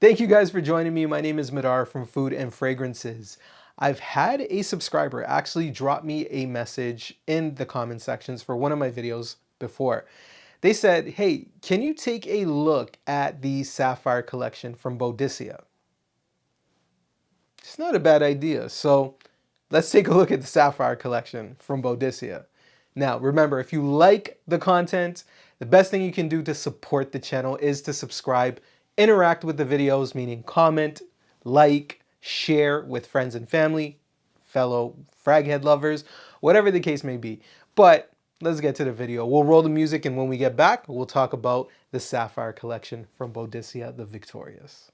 Thank you guys for joining me. My name is Madar from Food and Fragrances. I've had a subscriber actually drop me a message in the comment sections for one of my videos before. They said, hey, can you take a look at the Sapphire Collection from Boadicea? It's not a bad idea. So let's take a look at the Sapphire Collection from Boadicea. Now, remember, if you like the content, the best thing you can do to support the channel is to subscribe, interact with the videos, meaning comment, like, share with friends and family, fellow fraghead lovers, whatever the case may be. But let's get to the video. We'll roll the music, and when we get back, we'll talk about the Sapphire Collection from Boadicea the Victorious.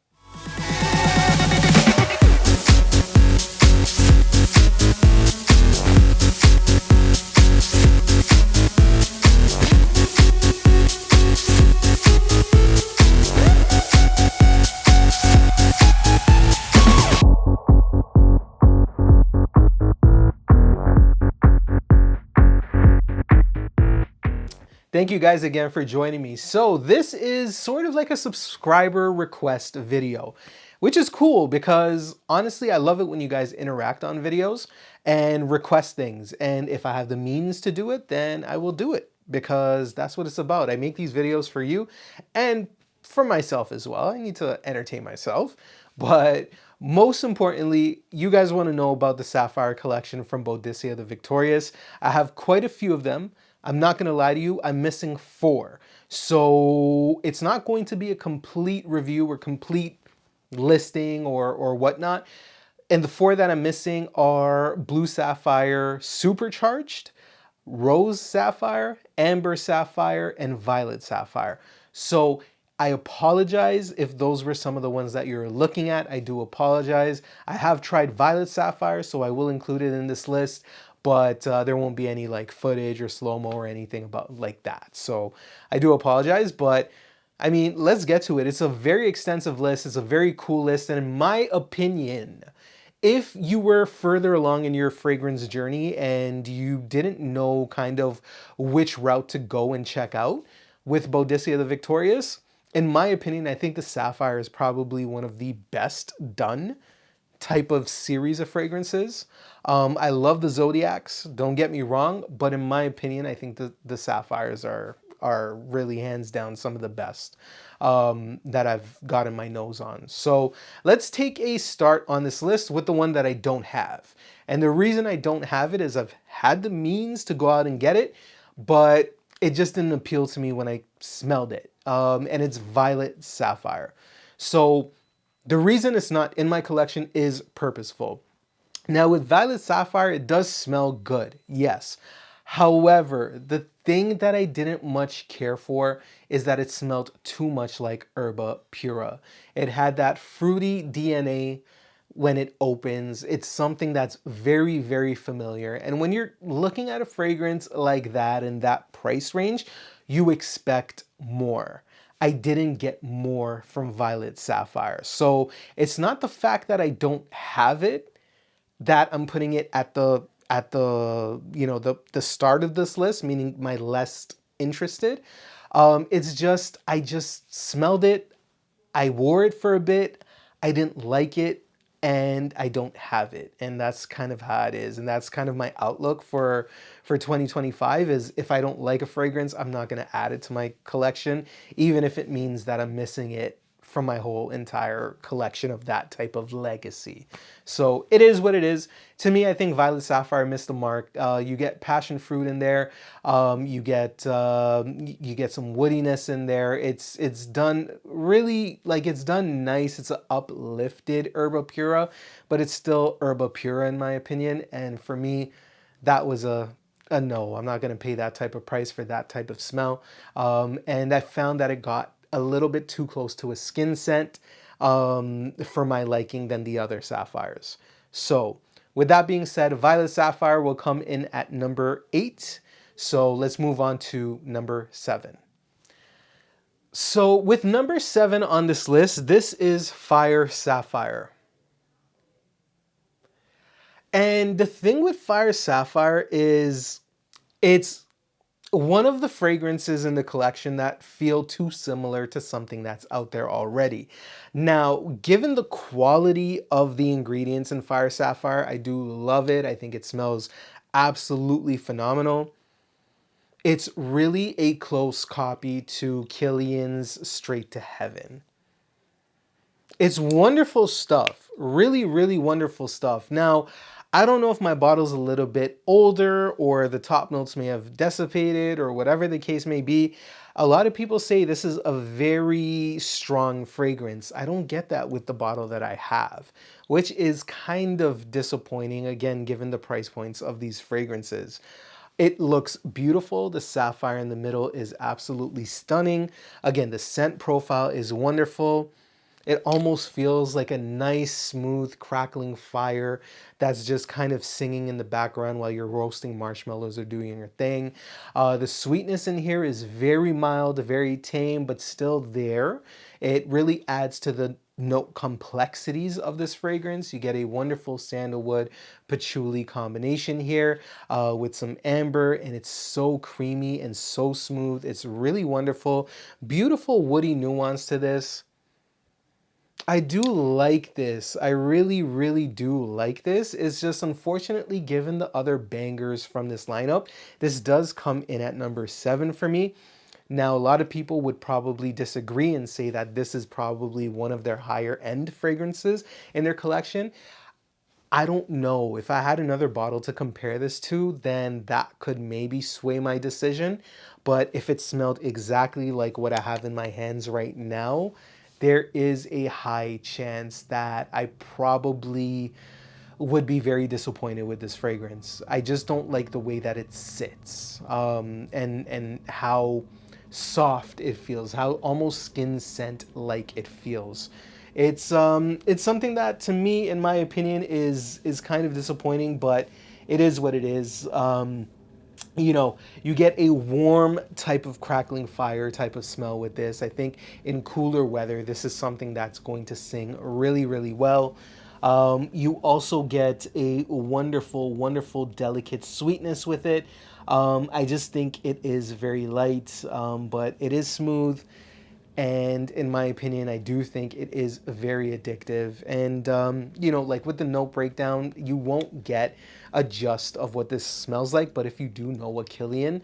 Thank you guys again for joining me. So this is sort of like a subscriber request video, which is cool because honestly, I love it when you guys interact on videos and request things. And if I have the means to do it, then I will do it because that's what it's about. I make these videos for you and for myself as well. I need to entertain myself, but most importantly, you guys want to know about the Sapphire Collection from Boadicea the Victorious. I have quite a few of them. I'm not going to lie to you, I'm missing 4. So it's not going to be a complete review or complete listing or whatnot. And the 4 that I'm missing are Blue Sapphire Supercharged, Rose Sapphire, Amber Sapphire, and Violet Sapphire. So I apologize if those were some of the ones that you're looking at. I do apologize. I have tried Violet Sapphire, so I will include it in this list, but there won't be any like footage or slow-mo or anything about like that. So I do apologize, but I mean, let's get to it. It's a very extensive list. It's a very cool list. And in my opinion, if you were further along in your fragrance journey and you didn't know kind of which route to go and check out with Boadicea the Victorious, in my opinion, I think the Sapphire is probably one of the best done type of series of fragrances. I love the Zodiacs, don't get me wrong, but in my opinion, I think the Sapphires are really hands down some of the best that I've gotten my nose on. So let's take a start on this list with the one that I don't have. And the reason I don't have it is I've had the means to go out and get it, but it just didn't appeal to me when I smelled it. And it's Violet Sapphire. So the reason it's not in my collection is purposeful. Now with Violet Sapphire, it does smell good, yes. However, the thing that I didn't much care for is that it smelled too much like Herba Pura. It had that fruity DNA when it opens. It's something that's very, very familiar. And when you're looking at a fragrance like that in that price range, you expect more. I didn't get more from Violet Sapphire. So it's not the fact that I don't have it that I'm putting it at the the start of this list, meaning my less interested. It's just I just smelled it, I wore it for a bit, I didn't like it, and I don't have it. And that's kind of how it is. And that's kind of my outlook for 2025 is if I don't like a fragrance, I'm not going to add it to my collection, even if it means that I'm missing it from my whole entire collection of that type of legacy. So it is what it is. To me, I think Violet Sapphire missed the mark. You get passion fruit in there. You get some woodiness in there. It's done really like it's done nice. It's an uplifted Herba Pura, but it's still Herba Pura in my opinion. And for me, that was a no. I'm not going to pay that type of price for that type of smell. And I found that it got a little bit too close to a skin scent for my liking than the other sapphires. So with that being said, Violet Sapphire will come in at number 8. So let's move on to number 7. So with number 7 on this list, this is Fire Sapphire. And the thing with Fire Sapphire is it's one of the fragrances in the collection that feel too similar to something that's out there already. Now, given the quality of the ingredients in Fire Sapphire, I do love it. I think it smells absolutely phenomenal. It's really a close copy to Killian's Straight to Heaven. It's wonderful stuff. Really, really wonderful stuff. Now, I don't know if my bottle's a little bit older or the top notes may have dissipated or whatever the case may be. A lot of people say this is a very strong fragrance. I don't get that with the bottle that I have, which is kind of disappointing, again, given the price points of these fragrances. It looks beautiful. The sapphire in the middle is absolutely stunning. Again, the scent profile is wonderful. It almost feels like a nice, smooth, crackling fire that's just kind of singing in the background while you're roasting marshmallows or doing your thing. The sweetness in here is very mild, very tame, but still there. It really adds to the note complexities of this fragrance. You get a wonderful sandalwood patchouli combination here with some amber, and it's so creamy and so smooth. It's really wonderful. Beautiful woody nuance to this. I do like this. I really, really do like this. It's just unfortunately, given the other bangers from this lineup, this does come in at number 7 for me. Now, a lot of people would probably disagree and say that this is probably one of their higher end fragrances in their collection. I don't know. If I had another bottle to compare this to, then that could maybe sway my decision. But if it smelled exactly like what I have in my hands right now, there is a high chance that I probably would be very disappointed with this fragrance. I just don't like the way that it sits, and how soft it feels, how almost skin scent like it feels. It's something that to me, in my opinion, is kind of disappointing, but it is what it is. You know, you get a warm type of crackling fire type of smell with this. I think in cooler weather, this is something that's going to sing really, really well. You also get a wonderful, wonderful, delicate sweetness with it. I just think it is very light, but it is smooth. And in my opinion, I do think it is very addictive. And, you know, like with the note breakdown, you won't get a gist of what this smells like. But if you do know what Killian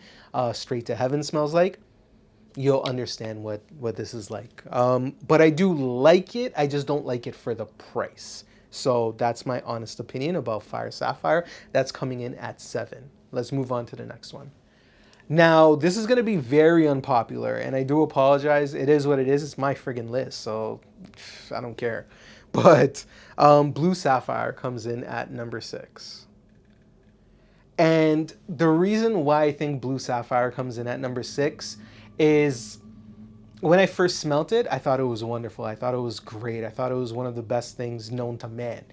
Straight to Heaven smells like, you'll understand what this is like. But I do like it. I just don't like it for the price. So that's my honest opinion about Fire Sapphire. That's coming in at 7. Let's move on to the next one. Now, this is going to be very unpopular, and I do apologize. It is what it is. It's my friggin' list, so I don't care. But Blue Sapphire comes in at number 6. And the reason why I think Blue Sapphire comes in at number 6 is when I first smelt it, I thought it was wonderful. I thought it was great. I thought it was one of the best things known to man.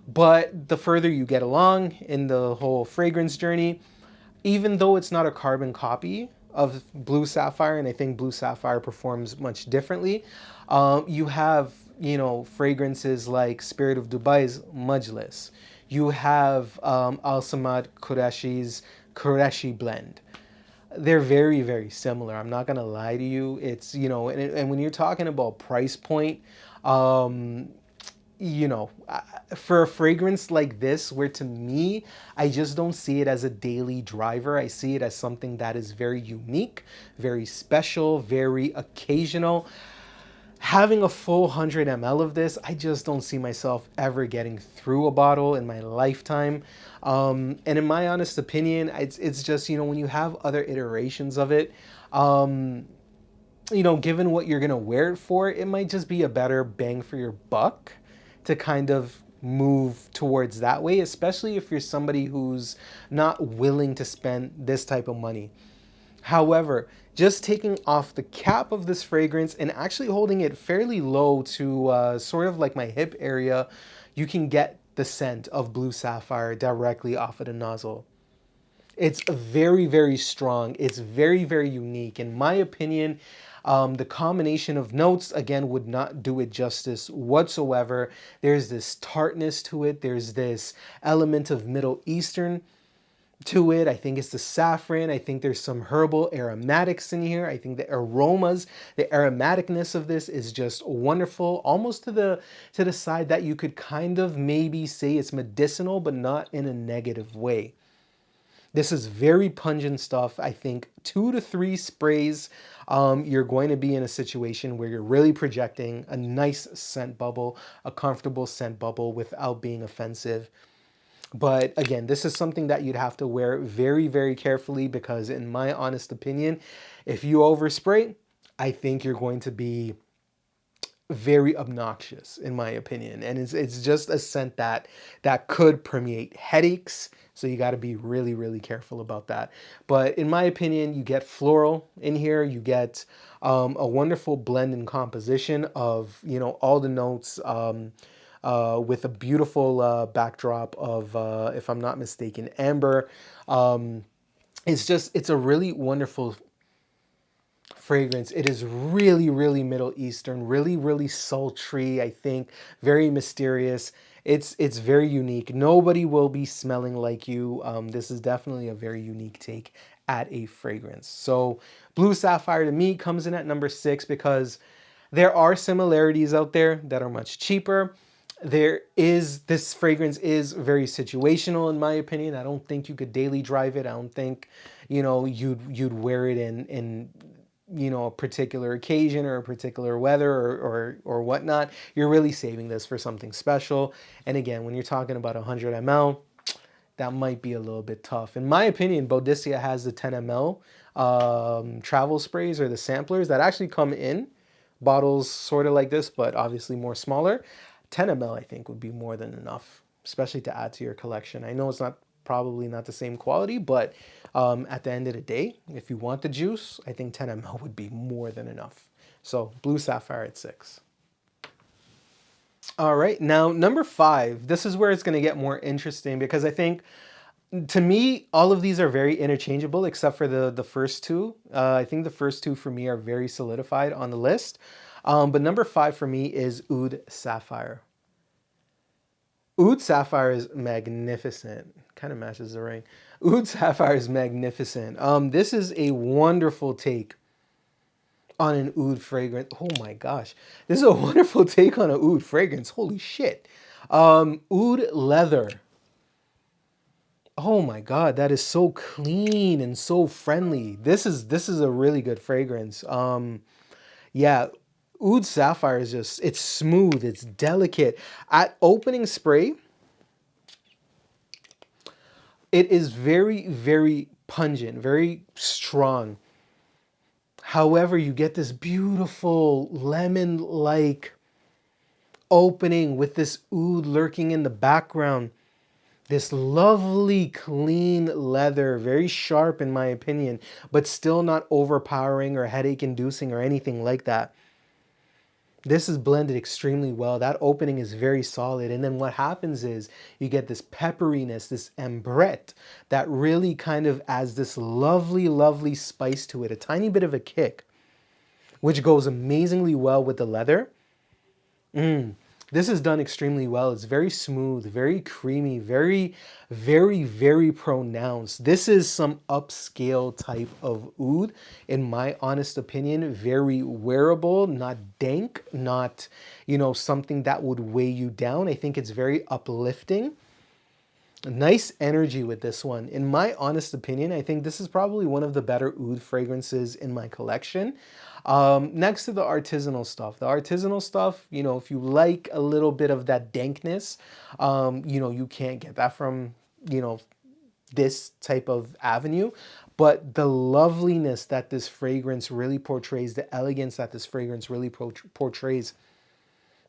But the further you get along in the whole fragrance journey, even though it's not a carbon copy of Blue Sapphire, and I think Blue Sapphire performs much differently, you have, you know, fragrances like Spirit of Dubai's Majlis. You have Al Samad Qureshi's Qureshi blend. They're very, very similar. I'm not gonna lie to you. It's, you know, and when you're talking about price point, you know, for a fragrance like this, where to me, I just don't see it as a daily driver. I see it as something that is very unique, very special, very occasional. Having a full 100 ml of this, I just don't see myself ever getting through a bottle in my lifetime. And in my honest opinion, it's just, you know, when you have other iterations of it, you know, given what you're gonna wear it for, it might just be a better bang for your buck to kind of move towards that way, especially if you're somebody who's not willing to spend this type of money. However, just taking off the cap of this fragrance and actually holding it fairly low to sort of like my hip area, you can get the scent of Blue Sapphire directly off of the nozzle. It's very, very strong. It's very, very unique. In my opinion, the combination of notes, again, would not do it justice whatsoever. There's this tartness to it. There's this element of Middle Eastern to it. I think it's the saffron. I think there's some herbal aromatics in here. I think the aromas, the aromaticness of this is just wonderful, almost to the side that you could kind of maybe say it's medicinal, but not in a negative way. This is very pungent stuff. I think 2 to 3 sprays, you're going to be in a situation where you're really projecting a nice scent bubble, a comfortable scent bubble without being offensive. But again, this is something that you'd have to wear very, very carefully, because in my honest opinion, if you overspray, I think you're going to be very obnoxious, in my opinion. And it's just a scent that could permeate headaches. So you got to be really, really careful about that. But in my opinion, you get floral in here. You get a wonderful blend and composition of, you know, all the notes, with a beautiful backdrop of, if I'm not mistaken, amber. It's a really wonderful fragrance. It is really, really Middle Eastern, really, really sultry, I think, very mysterious. It's very unique. Nobody will be smelling like you. This is definitely a very unique take at a fragrance. So Blue Sapphire to me comes in at number 6 because there are similarities out there that are much cheaper. This fragrance is very situational, in my opinion. I don't think you could daily drive it. I don't think, you know, you'd wear it in you know, a particular occasion or a particular weather or whatnot. You're really saving this for something special. And again, when you're talking about 100 ml, that might be a little bit tough. In my opinion, Boadicea has the 10 ml travel sprays, or the samplers, that actually come in bottles sort of like this, but obviously more smaller. 10 ml I think would be more than enough, especially to add to your collection. I know it's probably not the same quality, but at the end of the day, if you want the juice, I think 10 ml would be more than enough. So Blue Sapphire at 6. All right, now number 5, this is where it's going to get more interesting, because I think, to me, all of these are very interchangeable except for the first two. I think the first two for me are very solidified on the list. But number 5 for me is Oud Sapphire. Oud Sapphire is magnificent. Kind of matches the ring. Oud Sapphire is magnificent. This is a wonderful take on an oud fragrance. Oh my gosh. This is a wonderful take on an oud fragrance. Holy shit. Oud leather. Oh my God, that is so clean and so friendly. This is a really good fragrance. Yeah, Oud Sapphire is just, it's smooth, it's delicate. At opening spray, it is very, very pungent, very strong. However, you get this beautiful lemon-like opening with this oud lurking in the background. This lovely, clean leather, very sharp in my opinion, but still not overpowering or headache-inducing or anything like that. This is blended extremely well. That opening is very solid. And then what happens is you get this pepperiness, this ambrette that really kind of adds this lovely, lovely spice to it, a tiny bit of a kick, which goes amazingly well with the leather. This is done extremely well. It's very smooth, very creamy, very, very, very pronounced. This is some upscale type of oud, in my honest opinion. Very wearable, not dank, not, you know, something that would weigh you down. I think it's very uplifting. Nice energy with this one. In my honest opinion, I think this is probably one of the better oud fragrances in my collection. Next to the artisanal stuff. The artisanal stuff, you know, if you like a little bit of that dankness, you know, you can't get that from, you know, this type of avenue. But the loveliness that this fragrance really portrays, the elegance that this fragrance really portrays,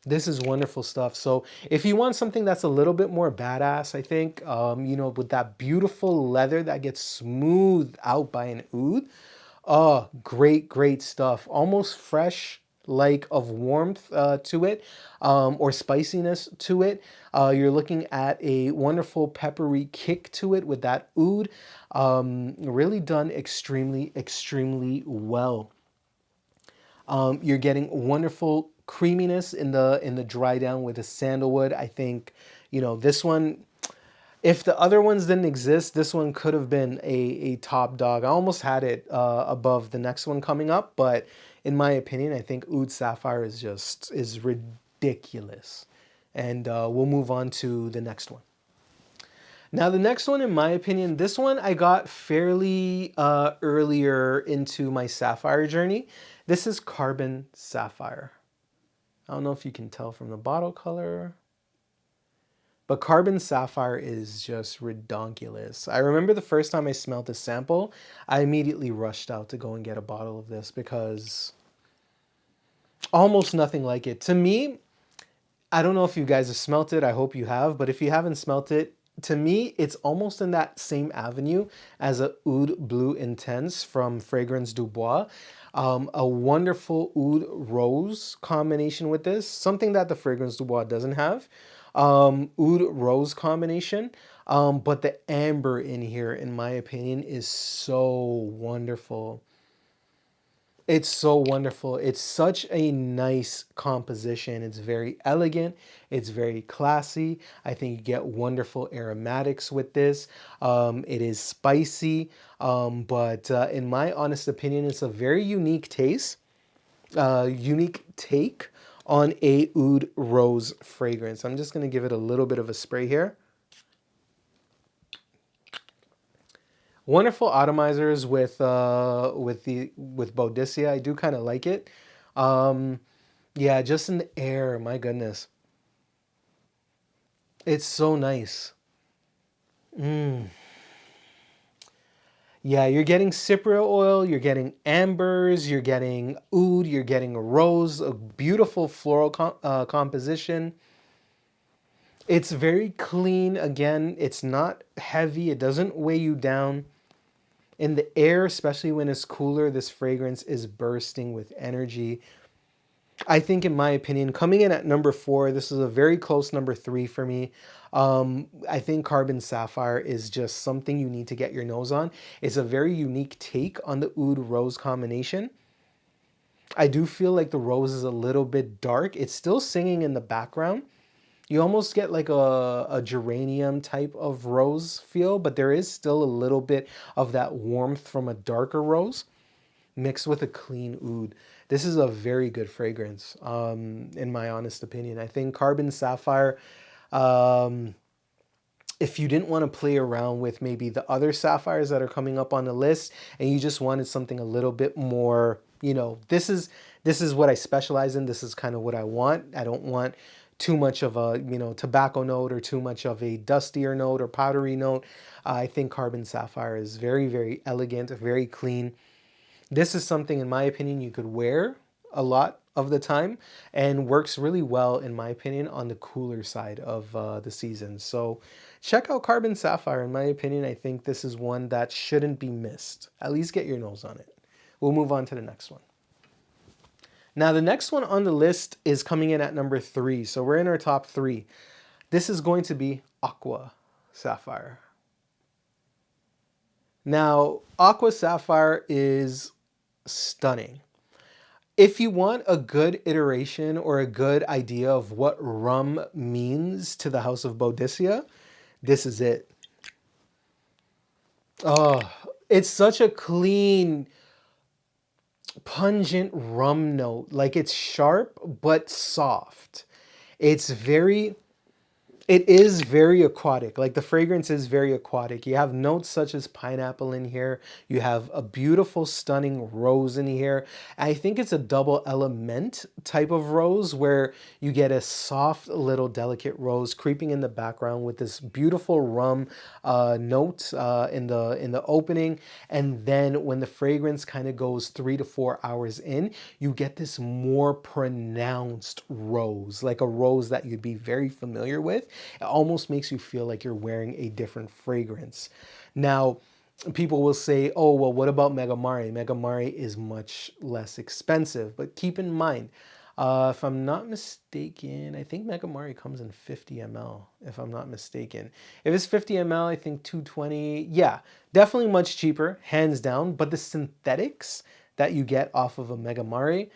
this is wonderful stuff. So if you want something that's a little bit more badass, I think, you know, with that beautiful leather that gets smoothed out by an oud, oh, great, great stuff. Almost fresh, like of warmth to it, or spiciness to it. You're looking at a wonderful peppery kick to it with that oud. Really done extremely, extremely well. You're getting wonderful creaminess in the dry down with the sandalwood. I think, you know, this one, If the other ones didn't exist, this one could have been a top dog. I almost had it above the next one coming up, but in my opinion, I think Oud Sapphire is ridiculous. And we'll move on to the next one. Now, the next one, in my opinion, this one I got fairly earlier into my sapphire journey. This is Carbon Sapphire. I don't know if you can tell from the bottle color, but Carbon Sapphire is just redonkulous. I remember the first time I smelled this sample, I immediately rushed out to go and get a bottle of this because almost nothing like it. To me, I don't know if you guys have smelt it. I hope you have, but if you haven't smelt it, to me, it's almost in that same avenue as a Oud Blue Intense from Fragrance du Bois. A wonderful Oud Rose combination with this, something that the Fragrance du Bois doesn't have. Oud Rose combination, but the amber in here, in my opinion, is so wonderful. It's so wonderful. It's such a nice composition. It's very elegant. It's very classy. I think you get wonderful aromatics with this. It is spicy, but in my honest opinion, it's a very unique taste, unique take on a Oud Rose fragrance. I'm just going to give it a little bit of a spray here. Wonderful atomizers with Boadicea. I do kind of like it. Yeah, just in the air, my goodness. It's so nice. Yeah, you're getting cypriol oil, you're getting ambers, you're getting oud, you're getting a rose, a beautiful floral composition. It's very clean. Again, it's not heavy. It doesn't weigh you down. In the air, especially when it's cooler, this fragrance is bursting with energy. I think, in my opinion, coming in at number 4, this is a very close number 3 for me. I think Carbon Sapphire is just something you need to get your nose on. It's a very unique take on the Oud Rose combination. I do feel like the rose is a little bit dark. It's still singing in the background. You almost get like a geranium type of rose feel, but there is still a little bit of that warmth from a darker rose mixed with a clean oud. This is a very good fragrance, in my honest opinion. I think Carbon Sapphire, if you didn't want to play around with maybe the other sapphires that are coming up on the list and you just wanted something a little bit more, you know, this is what I specialize in. This is kind of what I want. I don't want too much of a, you know, tobacco note or too much of a dustier note or powdery note. I think Carbon Sapphire is very, very elegant, very clean. This is something, in my opinion, you could wear a lot of the time and works really well, in my opinion, on the cooler side of the season. So check out Carbon Sapphire. In my opinion, I think this is one that shouldn't be missed. At least get your nose on it. We'll move on to the next one. Now, the next one on the list is coming in at number 3. So we're in our top 3. This is going to be Aqua Sapphire. Now, Aqua Sapphire is stunning. If you want a good iteration or a good idea of what rum means to the House of Boadicea, this is it. Oh, it's such a clean, pungent rum note. Like, it's sharp but soft. It is very aquatic. Like, the fragrance is very aquatic. You have notes such as pineapple in here. You have a beautiful, stunning rose in here. I think it's a double element type of rose where you get a soft, little delicate rose creeping in the background with this beautiful rum note in the opening. And then when the fragrance kind of goes 3 to 4 hours in, you get this more pronounced rose, like a rose that you'd be very familiar with. It almost makes you feel like you're wearing a different fragrance. Now, people will say, oh, well, what about Megamari? Megamari is much less expensive, but keep in mind, if I'm not mistaken, I think Megamari comes in 50 ml, if I'm not mistaken. If it's 50 ml, I think 220. Yeah, definitely much cheaper, hands down, but the synthetics that you get off of a Megamari,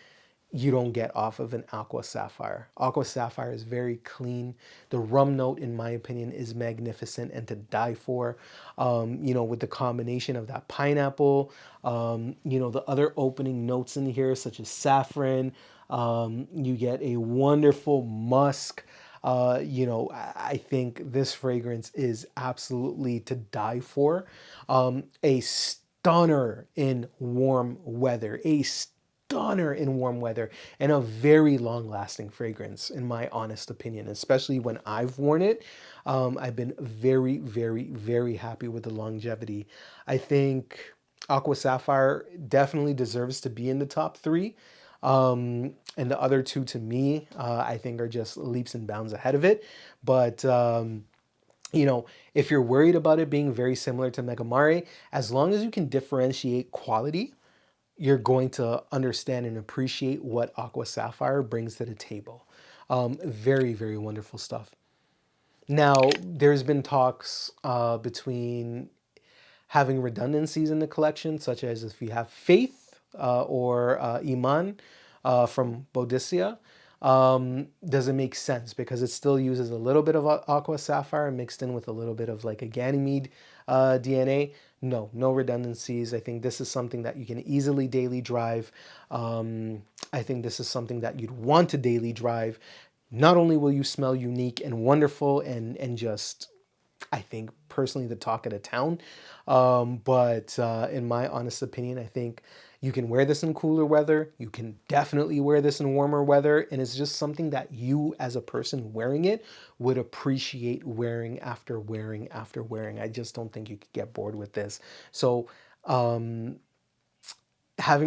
you don't get off of an Aqua Sapphire. Aqua Sapphire is very clean. The rum note, in my opinion, is magnificent and to die for. You know, with the combination of that pineapple, you know, the other opening notes in here, such as saffron, you get a wonderful musk. You know, I think this fragrance is absolutely to die for. A stunner in warm weather, a stunner in warm weather, and a very long lasting fragrance, in my honest opinion, especially when I've worn it. I've been very, very, very happy with the longevity. I think Aqua Sapphire definitely deserves to be in the top three. And the other two, to me, I think are just leaps and bounds ahead of it. But you know, if you're worried about it being very similar to Megamare, as long as you can differentiate quality, you're going to understand and appreciate what Aqua Sapphire brings to the table. Very, very wonderful stuff. Now, there's been talks between having redundancies in the collection, such as if you have Faith or Iman from Boadicea. Does it make sense? Because it still uses a little bit of Aqua Sapphire mixed in with a little bit of like a Ganymede DNA. No, no redundancies. I think this is something that you can easily daily drive. I think this is something that you'd want to daily drive. Not only will you smell unique and wonderful and just, I think, personally the talk of the town. But in my honest opinion, I think you can wear this in cooler weather. You can definitely wear this in warmer weather. And it's just something that you as a person wearing it would appreciate wearing after wearing after wearing. I just don't think you could get bored with this. So having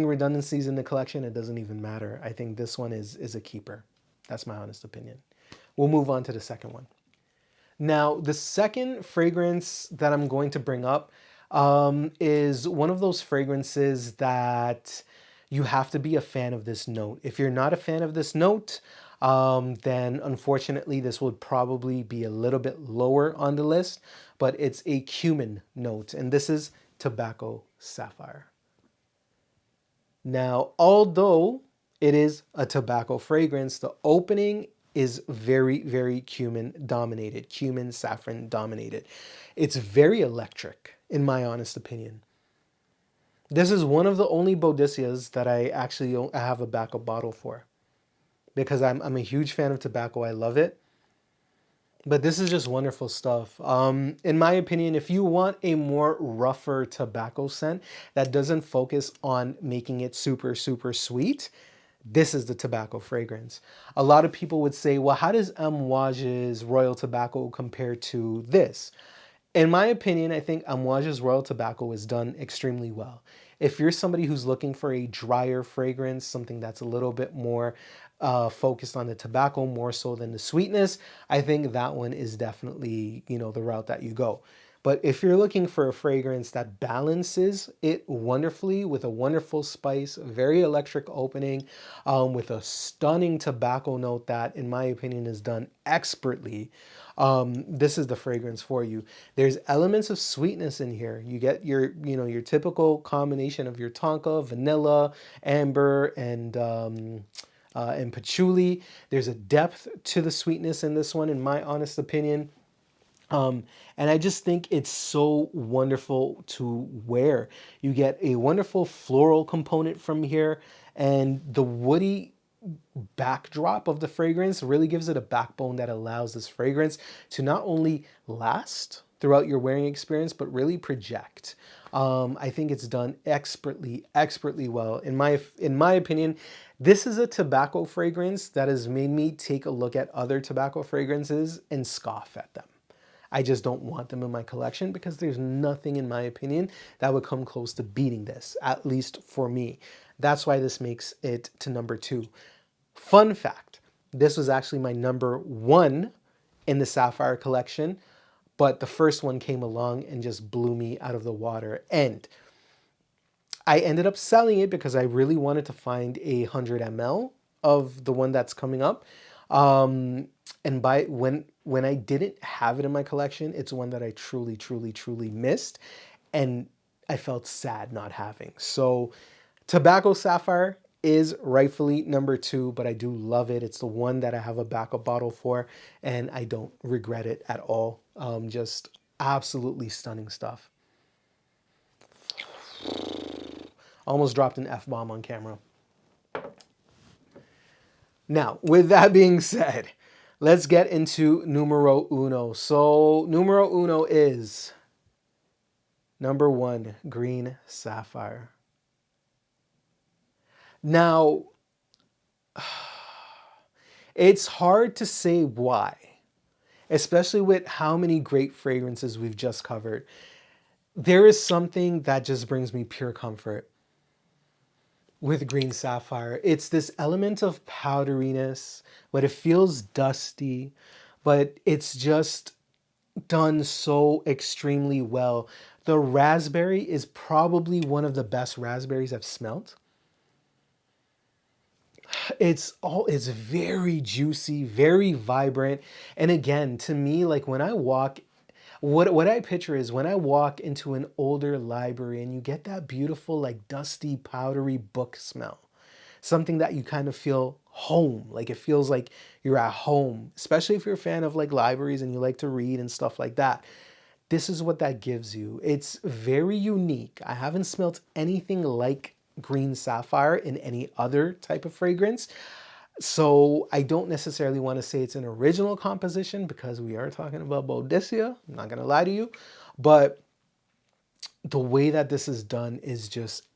redundancies in the collection, it doesn't even matter. I think this one is a keeper. That's my honest opinion. We'll move on to the second one. Now, the second fragrance that I'm going to bring up is one of those fragrances that you have to be a fan of this note. If you're not a fan of this note, then unfortunately this would probably be a little bit lower on the list, but it's a cumin note, and this is Tobacco Sapphire. Now, although it is a tobacco fragrance, the opening is very, very cumin dominated, cumin saffron dominated. It's very electric, in my honest opinion. This is one of the only Boadiceas that I actually have a backup bottle for, because I'm a huge fan of tobacco. I love it. But this is just wonderful stuff. In my opinion, if you want a more rougher tobacco scent that doesn't focus on making it super, super sweet, this is the tobacco fragrance. A lot of people would say, well, how does Amouage's Royal Tobacco compare to this? In my opinion, I think Amouage's Royal Tobacco is done extremely well. If you're somebody who's looking for a drier fragrance, something that's a little bit more focused on the tobacco more so than the sweetness, I think that one is definitely, you know, the route that you go. But if you're looking for a fragrance that balances it wonderfully with a wonderful spice, very electric opening, with a stunning tobacco note that, in my opinion, is done expertly, this is the fragrance for you. There's elements of sweetness in here. You get your, you know, your typical combination of your tonka, vanilla, amber, and patchouli. There's a depth to the sweetness in this one, in my honest opinion. And I just think it's so wonderful to wear. You get a wonderful floral component from here, and the woody backdrop of the fragrance really gives it a backbone that allows this fragrance to not only last throughout your wearing experience, but really project. I think it's done expertly well. In my opinion, this is a tobacco fragrance that has made me take a look at other tobacco fragrances and scoff at them. I just don't want them in my collection because there's nothing, in my opinion, that would come close to beating this, at least for me. That's why this makes it to number 2. Fun fact, this was actually my number 1 in the Sapphire collection, but the first one came along and just blew me out of the water. And I ended up selling it because I really wanted to find 100 ml of the one that's coming up. And when I didn't have it in my collection, it's one that I truly missed, and I felt sad not having. So Tobacco Sapphire is rightfully number 2, but I do love it. It's the one that I have a backup bottle for, and I don't regret it at all. Just absolutely stunning stuff. Almost dropped an F-bomb on camera. Now, with that being said, let's get into numero uno. So, numero uno is number 1, Green Sapphire. Now, it's hard to say why, especially with how many great fragrances we've just covered. There is something that just brings me pure comfort with Green Sapphire. It's this element of powderiness, but it feels dusty, but it's just done so extremely well. The raspberry is probably one of the best raspberries I've smelt. It's very juicy, very vibrant. And again, to me, like when I walk, what I picture is when I walk into an older library and you get that beautiful, like dusty, powdery book smell. Something that you kind of feel home, like it feels like you're at home, especially if you're a fan of like libraries and you like to read and stuff like that. This is what that gives you. It's very unique. I haven't smelt anything like Green Sapphire in any other type of fragrance. So I don't necessarily want to say it's an original composition because we are talking about Boadicea. I'm not going to lie to you. But the way that this is done is just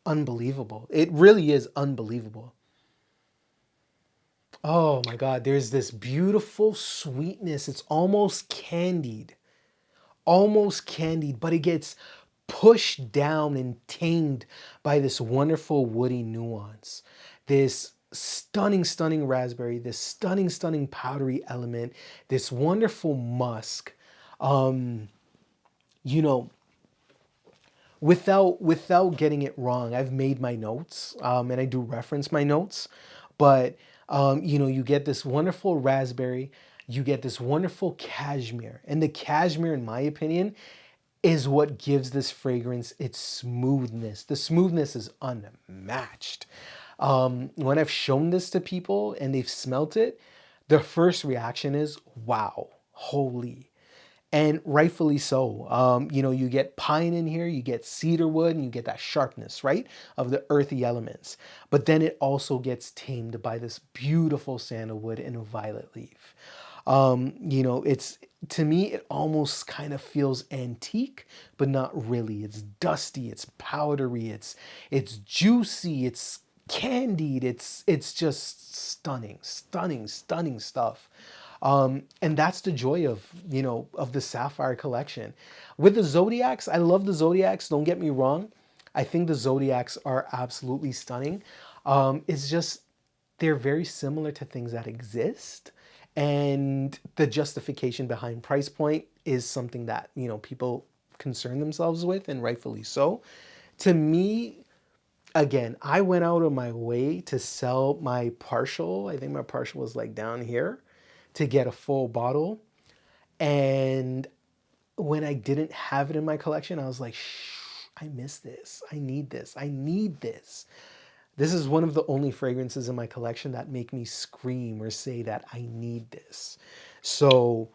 unbelievable. It really is unbelievable. Oh my God, there's this beautiful sweetness. It's almost candied, but it gets pushed down and tamed by this wonderful woody nuance. This stunning, stunning raspberry, this stunning, stunning powdery element, this wonderful musk. You know, without getting it wrong, I've made my notes, and I do reference my notes, but you know, you get this wonderful raspberry, you get this wonderful cashmere, and the cashmere, in my opinion, is what gives this fragrance its smoothness. The smoothness is unmatched. When I've shown this to people and they've smelt it, their first reaction is, wow, holy. And rightfully so. You know, you get pine in here, you get cedar wood, and you get that sharpness, right, of the earthy elements. But then it also gets tamed by this beautiful sandalwood and violet leaf. You know, to me, it almost kind of feels antique, but not really. It's dusty, it's powdery, it's juicy, it's candied, it's just stunning, stunning, stunning stuff. And that's the joy of, you know, of the Sapphire collection. With the Zodiacs, I love the Zodiacs, don't get me wrong. I think the Zodiacs are absolutely stunning. It's just, they're very similar to things that exist. And the justification behind price point is something that, you know, people concern themselves with, and rightfully so. To me, again, I went out of my way to sell my partial. I think my partial was like down here to get a full bottle. And when I didn't have it in my collection, I was like, shh, I miss this. I need this. I need this. This is one of the only fragrances in my collection that make me scream or say that I need this. So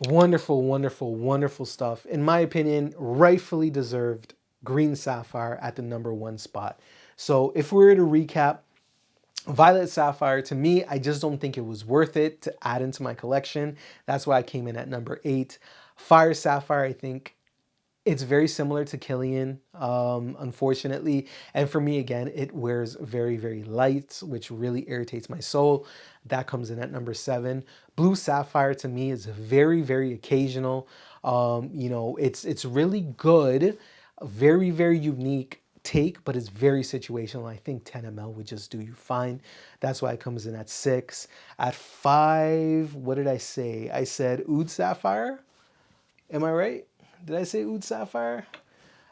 wonderful, wonderful, wonderful stuff. In my opinion, rightfully deserved Green Sapphire at the number 1 spot. So if we were to recap, Violet Sapphire, to me, I just don't think it was worth it to add into my collection. That's why I came in at number 8. Fire Sapphire, I think it's very similar to Killian, unfortunately. And for me, again, it wears very, very light, which really irritates my soul. That comes in at number 7. Blue Sapphire, to me, is very, very occasional. You know, it's really good, very, very unique take, but it's very situational. I think 10 ml would just do you fine. That's why it comes in at 6. At 5, what did I say? I said Oud Sapphire. Am I right? Did I say Oud Sapphire?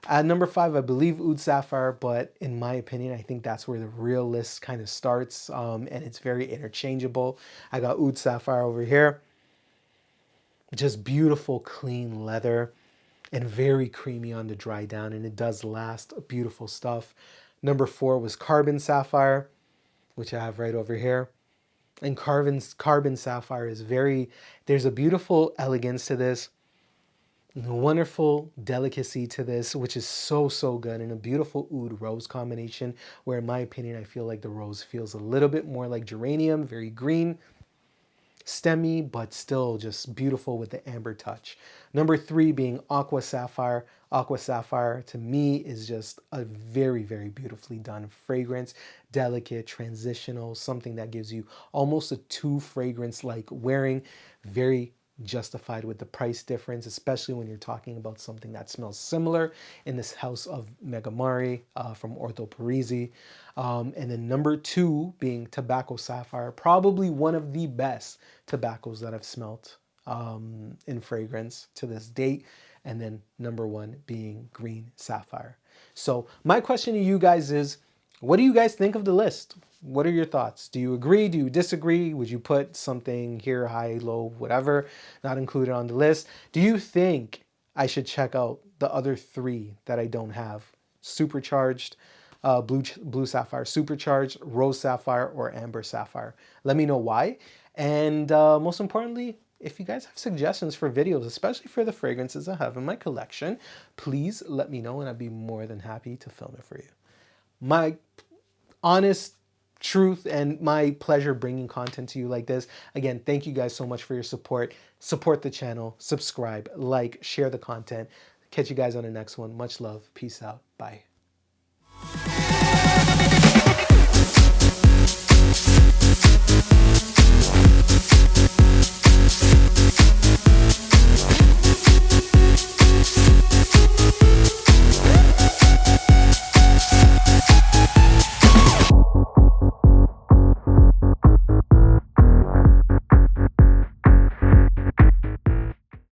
At number 5, I believe Oud Sapphire, but in my opinion, I think that's where the real list kind of starts, and it's very interchangeable. I got Oud Sapphire over here. Just beautiful, clean leather and very creamy on the dry down, and it does last. Beautiful stuff. Number 4 was Carbon Sapphire, which I have right over here. And carbon sapphire is there's a beautiful elegance to this, a wonderful delicacy to this, which is so, so good, and a beautiful oud rose combination, where in my opinion, I feel like the rose feels a little bit more like geranium, very green, stemmy, but still just beautiful with the amber touch. Number 3 being Aqua Sapphire. Aqua Sapphire to me is just a very, very beautifully done fragrance, delicate, transitional, something that gives you almost a 2 fragrance like wearing, very justified with the price difference, especially when you're talking about something that smells similar in this house of Megamari from Ortho Parisi. And then number 2 being Tobacco Sapphire, probably one of the best tobaccos that I've smelt in fragrance to this date. And then number 1 being Green Sapphire. So my question to you guys is, what do you guys think of the list? What are your thoughts? Do you agree? Do you disagree? Would you put something here, high, low, whatever, not included on the list? Do you think I should check out the other 3 that I don't have? Supercharged, blue sapphire, supercharged, rose sapphire, or amber sapphire? Let me know why. And most importantly, if you guys have suggestions for videos, especially for the fragrances I have in my collection, please let me know and I'd be more than happy to film it for you. My honest truth and my pleasure bringing content to you like this. Again, thank you guys so much for your support. Support the channel, subscribe, like, share the content. Catch you guys on the next one. Much love. Peace out. Bye.